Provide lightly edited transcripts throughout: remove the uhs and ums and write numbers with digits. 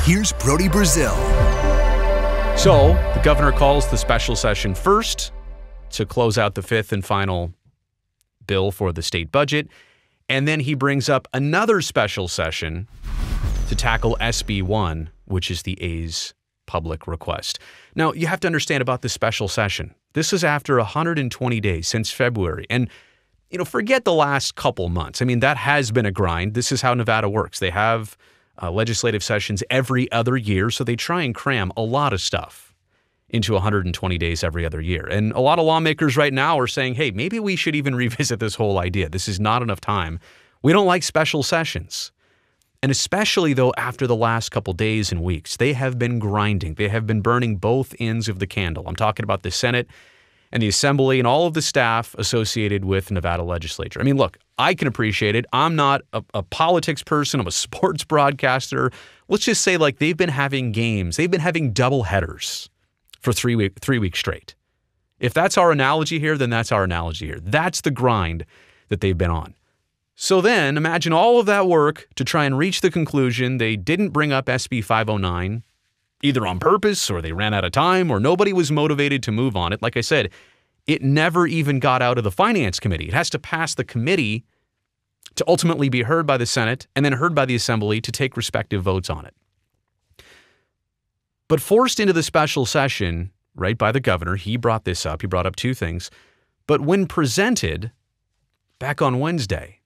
Here's Brody Brazil. So the governor calls the special session first to close out the fifth and final bill for the state budget. And then he brings up another special session to tackle SB 1, which is the A's public request. Now, you have to understand about this special session. This is after 120 days since February. And, forget the last couple months. I mean, that has been a grind. This is how Nevada works. They have legislative sessions every other year, so they try and cram a lot of stuff into 120 days every other year. And a lot of lawmakers right now are saying, hey, maybe we should even revisit this whole idea. This is not enough time. We don't like special sessions. And especially, though, after the last couple days and weeks, they have been grinding. They have been burning both ends of the candle. I'm talking about the Senate and the Assembly and all of the staff associated with Nevada legislature. I mean, look, I can appreciate it. I'm not a politics person. I'm a sports broadcaster. Let's just say, they've been having games. They've been having double headers for 3 weeks straight. If that's our analogy here, then that's our analogy here. That's the grind that they've been on. So then imagine all of that work to try and reach the conclusion they didn't bring up SB 509, either on purpose or they ran out of time or nobody was motivated to move on it. Like I said, it never even got out of the Finance Committee. It has to pass the committee to ultimately be heard by the Senate and then heard by the Assembly to take respective votes on it. But forced into the special session, right, by the governor, he brought this up. He brought up two things. But when presented back on Wednesday,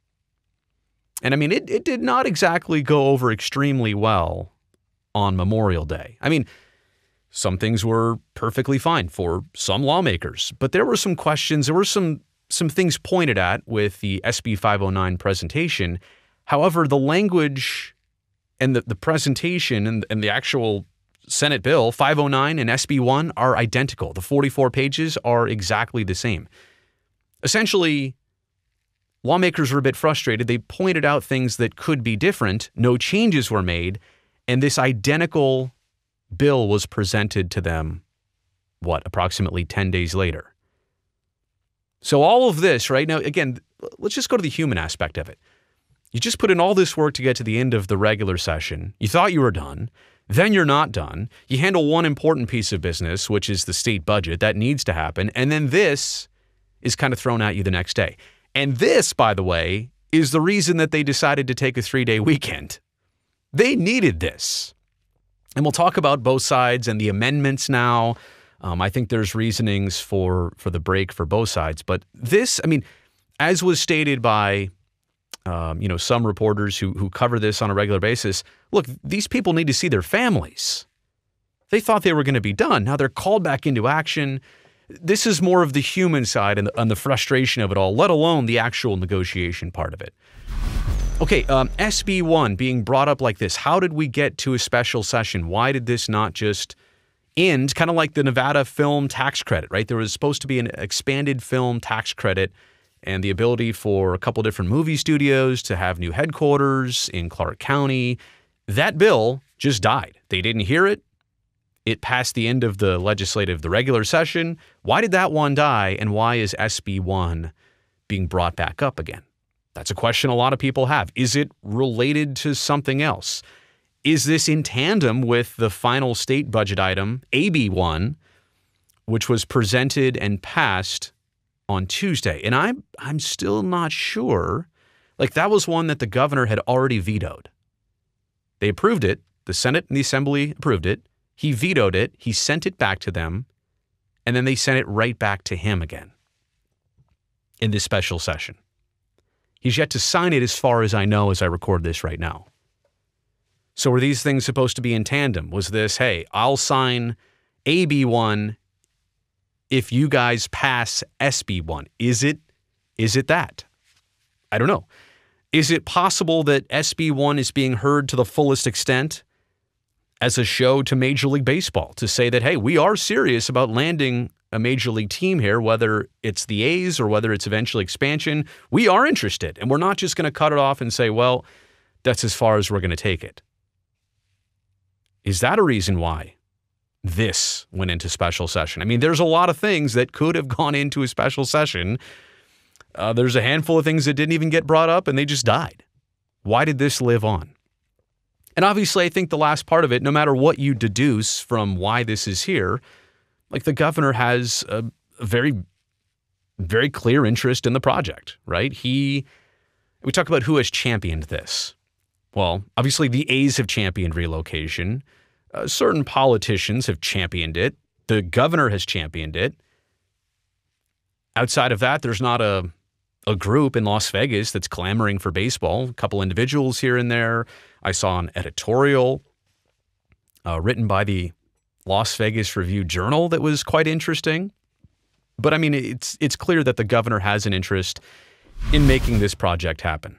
and I mean, it did not exactly go over extremely well on Memorial Day. I mean, some things were perfectly fine for some lawmakers, but there were some questions. There were some things pointed at with the SB 509 presentation. However, the language and the presentation and the actual Senate bill 509 and SB 1 are identical. The 44 pages are exactly the same. Essentially, lawmakers were a bit frustrated. They pointed out things that could be different. No changes were made. And this identical bill was presented to them, approximately 10 days later. So all of this, right? Now, again, let's just go to the human aspect of it. You just put in all this work to get to the end of the regular session. You thought you were done. Then you're not done. You handle one important piece of business, which is the state budget. That needs to happen. And then this is kind of thrown at you the next day. And this, by the way, is the reason that they decided to take a 3-day weekend. They needed this. And we'll talk about both sides and the amendments now. I think there's reasonings for the break for both sides. But this, I mean, as was stated by some reporters who cover this on a regular basis, look, these people need to see their families. They thought they were going to be done. Now they're called back into action. This is more of the human side and the frustration of it all, let alone the actual negotiation part of it. Okay, SB 1 being brought up like this. How did we get to a special session? Why did this not just end? Kind of like the Nevada film tax credit, right? There was supposed to be an expanded film tax credit and the ability for a couple different movie studios to have new headquarters in Clark County. That bill just died. They didn't hear it. It passed the end of the regular session. Why did that one die, and why is SB 1 being brought back up again? That's a question a lot of people have. Is it related to something else? Is this in tandem with the final state budget item, AB 1, which was presented and passed on Tuesday? And I'm still not sure. That was one that the governor had already vetoed. They approved it. The Senate and the Assembly approved it. He vetoed it. He sent it back to them. And then they sent it right back to him again in this special session. He's yet to sign it as far as I know as I record this right now. So were these things supposed to be in tandem? Was this, hey, I'll sign AB 1 if you guys pass SB 1? Is it that? I don't know. Is it possible that SB 1 is being heard to the fullest extent as a show to Major League Baseball to say that, hey, we are serious about landing a major league team here, whether it's the A's or whether it's eventually expansion? We are interested, and we're not just going to cut it off and say, well, that's as far as we're going to take it. Is that a reason why this went into special session? I mean, there's a lot of things that could have gone into a special session. There's a handful of things that didn't even get brought up, and they just died. Why did this live on? And obviously, I think the last part of it, no matter what you deduce from why this is here, like the governor has a very, very clear interest in the project, right? We talk about who has championed this. Well, obviously the A's have championed relocation. Certain politicians have championed it. The governor has championed it. Outside of that, there's not a group in Las Vegas that's clamoring for baseball. A couple individuals here and there. I saw an editorial written by the Las Vegas Review-Journal that was quite interesting. But I mean, it's clear that the governor has an interest in making this project happen.